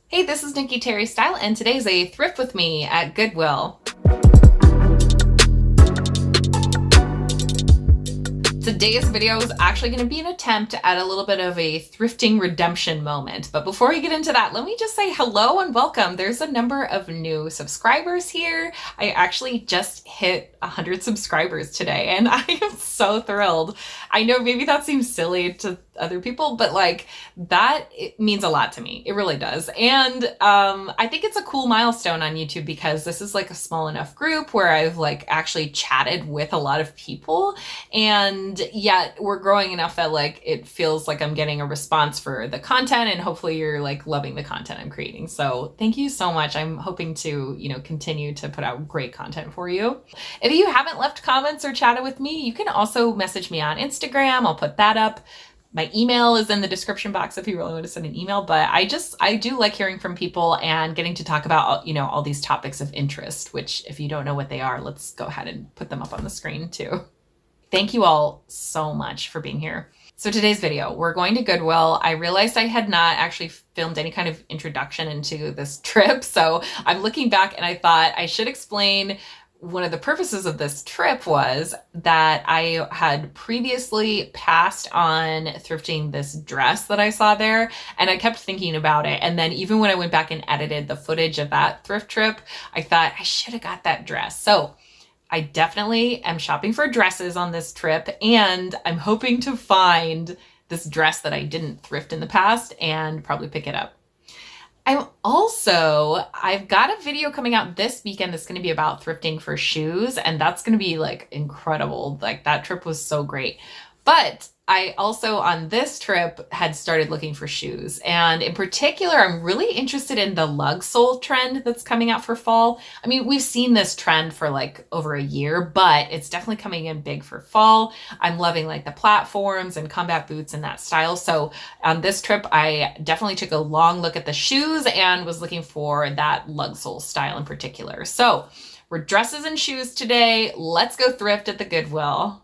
Hey, this is Nikki Terry Style, and today's a thrift with me at Goodwill. Today's video is actually going to be an attempt at a little bit of a thrifting redemption moment. But before we get into that, let me just say hello and welcome. There's a number of new subscribers here. I actually just hit 100 subscribers today, and I am so thrilled. I know maybe that seems silly to other people, but it means a lot to me. It really does. And I think it's a cool milestone on YouTube because this is like a small enough group where I've actually chatted with a lot of people, and yet we're growing enough that it feels like I'm getting a response for the content, and hopefully you're loving the content I'm creating. So thank you so much. I'm hoping to, continue to put out great content for you. If you haven't left comments or chatted with me, you can also message me on Instagram. I'll put that up. My email is in the description box if you really want to send an email, but I do like hearing from people and getting to talk about, all these topics of interest, which if you don't know what they are, let's go ahead and put them up on the screen too. Thank you all so much for being here. So today's video, we're going to Goodwill. I realized I had not actually filmed any kind of introduction into this trip. So I'm looking back and I thought I should explain one of the purposes of this trip was that I had previously passed on thrifting this dress that I saw there, and I kept thinking about it. And then even when I went back and edited the footage of that thrift trip, I thought I should have got that dress. So I definitely am shopping for dresses on this trip, and I'm hoping to find this dress that I didn't thrift in the past and probably pick it up. I've got a video coming out this weekend that's going to be about thrifting for shoes, and that's going to be incredible. That trip was so great. But I also on this trip had started looking for shoes, and in particular, I'm really interested in the lug sole trend that's coming out for fall. I mean, we've seen this trend for over a year, but it's definitely coming in big for fall. I'm loving the platforms and combat boots and that style. So on this trip, I definitely took a long look at the shoes and was looking for that lug sole style in particular. So we're dresses and shoes today. Let's go thrift at the Goodwill.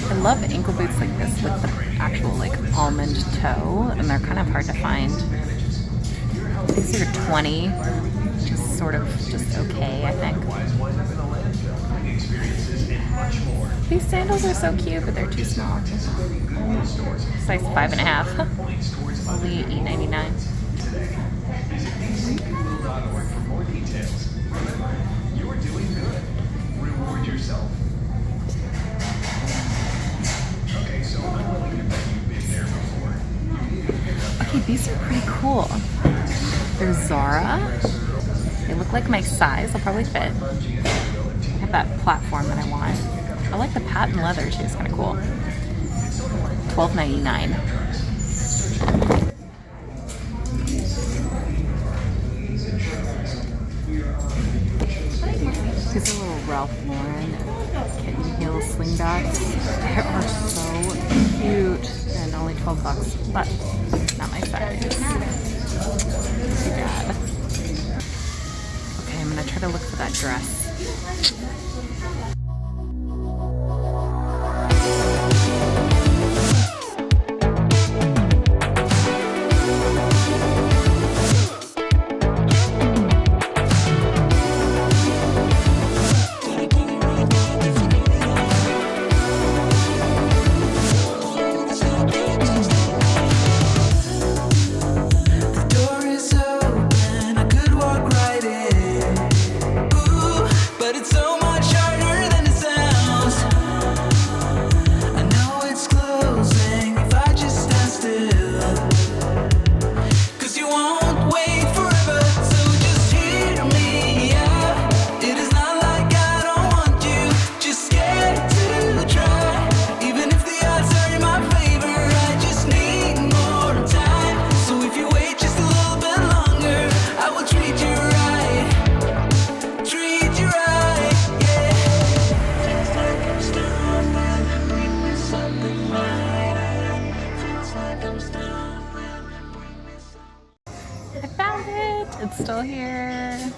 I love ankle boots like this with the actual almond toe, and they're kind of hard to find. These are 20, which is sort of just okay, I think. These sandals are so cute, but they're too small. Size 5.5. Only $8.99. You're doing good. Reward yourself. Okay, these are pretty cool. They're Zara. They look like my size. They'll probably fit. I have that platform that I want. I like the patent leather too. It's kind of cool. $12.99. These are little Ralph Lauren kitten heel slingbacks. They are so cute and only $12, but not my size. Too bad. Okay, I'm gonna try to look for that dress. But it's so much harder more.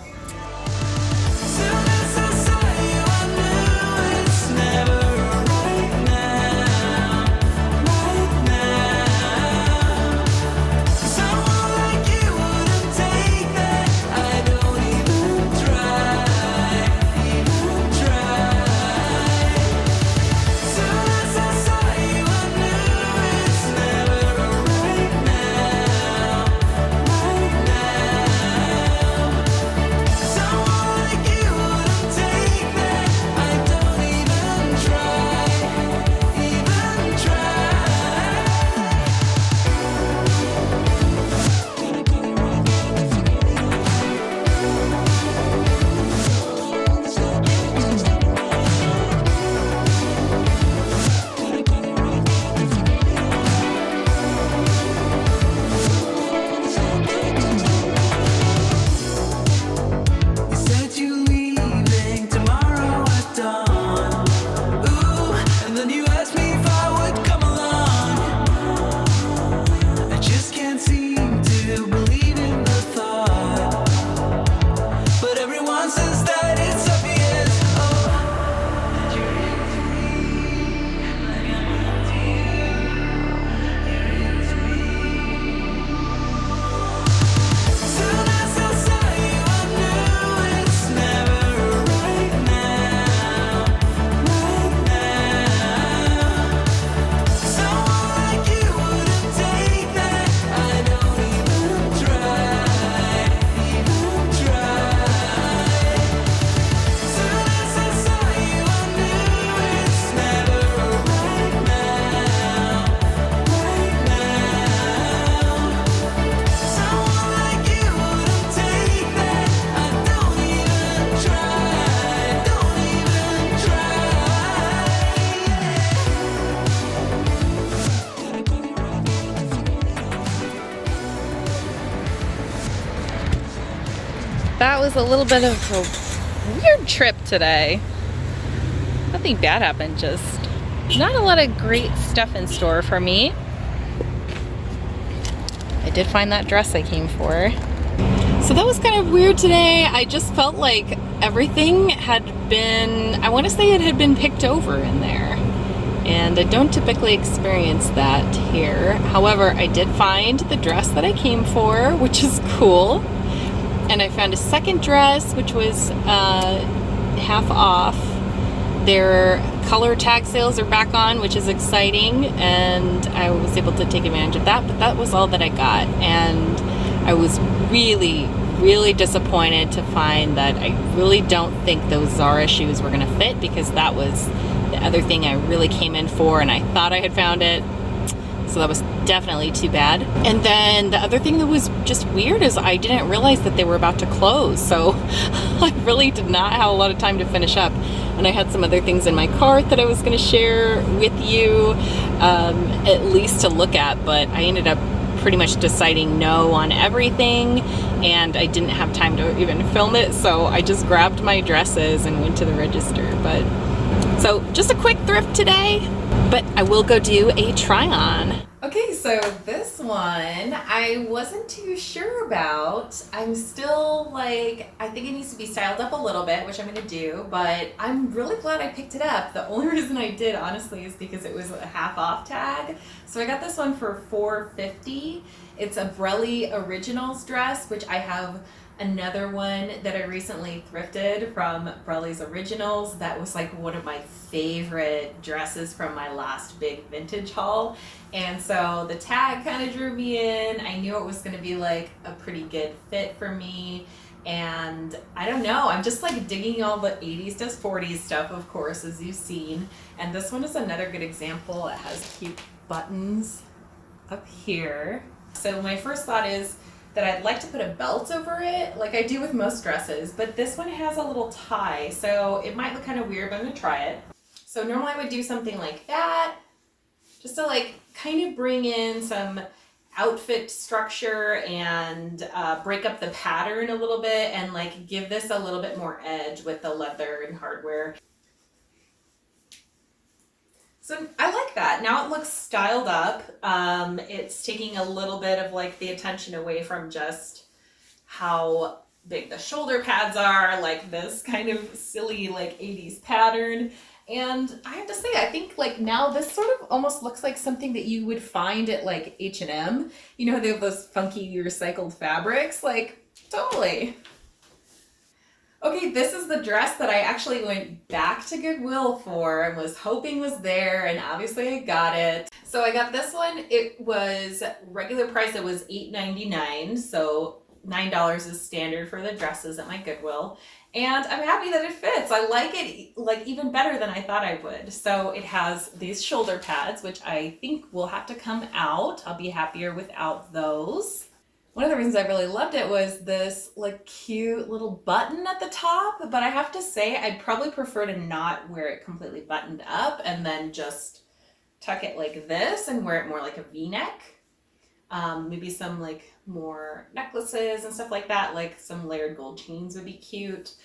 That was a little bit of a weird trip today. Nothing bad happened, just not a lot of great stuff in store for me. I did find that dress I came for. So that was kind of weird today. I just felt like everything had been, I want to say it had been picked over in there. And I don't typically experience that here. However, I did find the dress that I came for, which is cool. And I found a second dress, which was half off. Their color tag sales are back on, which is exciting, and I was able to take advantage of that, but that was all that I got. And I was really, really disappointed to find that I really don't think those Zara shoes were gonna fit, because that was the other thing I really came in for, and I thought I had found it. So that was definitely too bad. And then the other thing that was just weird is I didn't realize that they were about to close. So I really did not have a lot of time to finish up. And I had some other things in my cart that I was gonna share with you, at least to look at, but I ended up pretty much deciding no on everything, and I didn't have time to even film it. So I just grabbed my dresses and went to the register. But so just a quick thrift today, but I will go do a try on. Okay, so this one I wasn't too sure about. I'm still like, I think it needs to be styled up a little bit, which I'm gonna do, but I'm really glad I picked it up. The only reason I did, honestly, is because it was a half off tag. So I got this one for $4.50. It's a Brelly Originals dress, which I have another one that I recently thrifted from Brelly's Originals. That was like one of my favorite dresses from my last big vintage haul. And so the tag kind of drew me in. I knew it was going to be like a pretty good fit for me. And I don't know, I'm just like digging all the 80s to 40s stuff, of course, as you've seen. And this one is another good example. It has cute buttons up here. So my first thought is that I'd like to put a belt over it, like I do with most dresses, but this one has a little tie, so it might look kind of weird, but I'm gonna try it. So normally I would do something like that, just to like kind of bring in some outfit structure and break up the pattern a little bit, and like give this a little bit more edge with the leather and hardware. So I like that. Now it looks styled up. It's taking a little bit of like the attention away from just how big the shoulder pads are, like this kind of silly like 80s pattern. And I have to say, I think like now this sort of almost looks like something that you would find at like H&M. You know how they have those funky recycled fabrics? Like, totally. Okay, this is the dress that I actually went back to Goodwill for and was hoping was there, and obviously I got it. So I got this one. It was regular price. It was $8.99, so $9 is standard for the dresses at my Goodwill. And I'm happy that it fits. I like it like even better than I thought I would. So it has these shoulder pads, which I think will have to come out. I'll be happier without those. One of the reasons I really loved it was this like cute little button at the top, but I have to say I'd probably prefer to not wear it completely buttoned up and then just tuck it like this and wear it more like a V-neck. Maybe some like more necklaces and stuff like that, like some layered gold chains would be cute.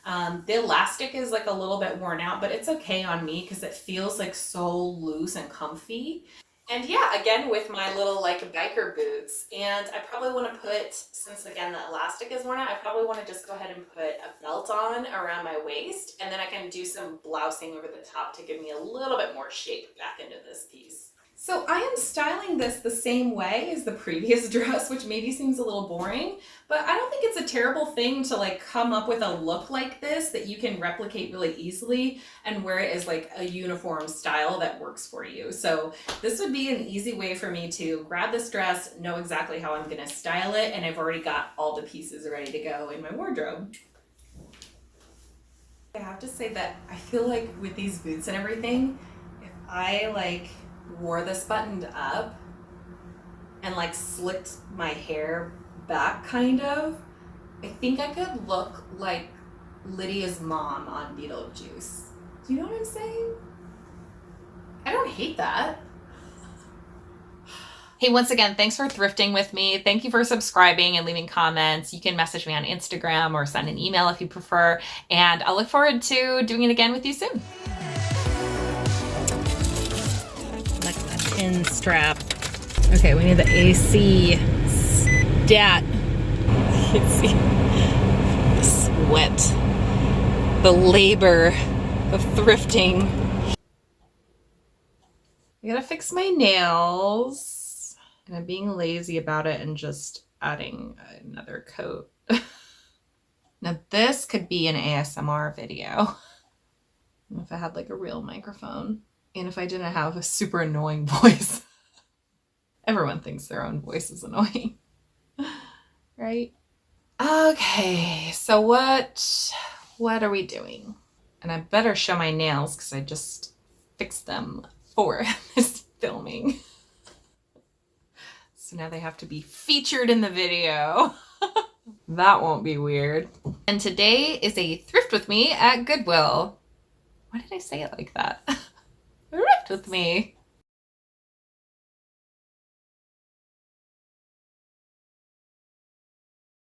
The elastic is like a little bit worn out, but it's okay on me because it feels like so loose and comfy. And yeah, again, with my little like biker boots, and I probably want to put, since again the elastic is worn out, I probably want to just go ahead and put a belt on around my waist, and then I can do some blousing over the top to give me a little bit more shape back into this piece. So I am styling this the same way as the previous dress, which maybe seems a little boring, but I don't think it's a terrible thing to like come up with a look like this that you can replicate really easily and wear it as like a uniform style that works for you. So this would be an easy way for me to grab this dress, know exactly how I'm gonna style it, and I've already got all the pieces ready to go in my wardrobe. I have to say that I feel like with these boots and everything, if I like wore this buttoned up and like slicked my hair back kind of, I think I could look like Lydia's mom on Beetlejuice. Do you know what I'm saying? I don't hate that. Hey, once again, thanks for thrifting with me. Thank you for subscribing and leaving comments. You can message me on Instagram or send an email if you prefer, and I'll look forward to doing it again with you soon. Pin strap. Okay, we need the AC stat. You can see the sweat, the labor of thrifting. I gotta fix my nails, and I'm being lazy about it and just adding another coat. Now this could be an ASMR video if I had like a real microphone. And if I didn't have a super annoying voice. Everyone thinks their own voice is annoying, right? Okay, so what are we doing? And I better show my nails because I just fixed them for this filming. So now they have to be featured in the video. That won't be weird. And today is a thrift with me at Goodwill. Why did I say it like that? Thrift with me.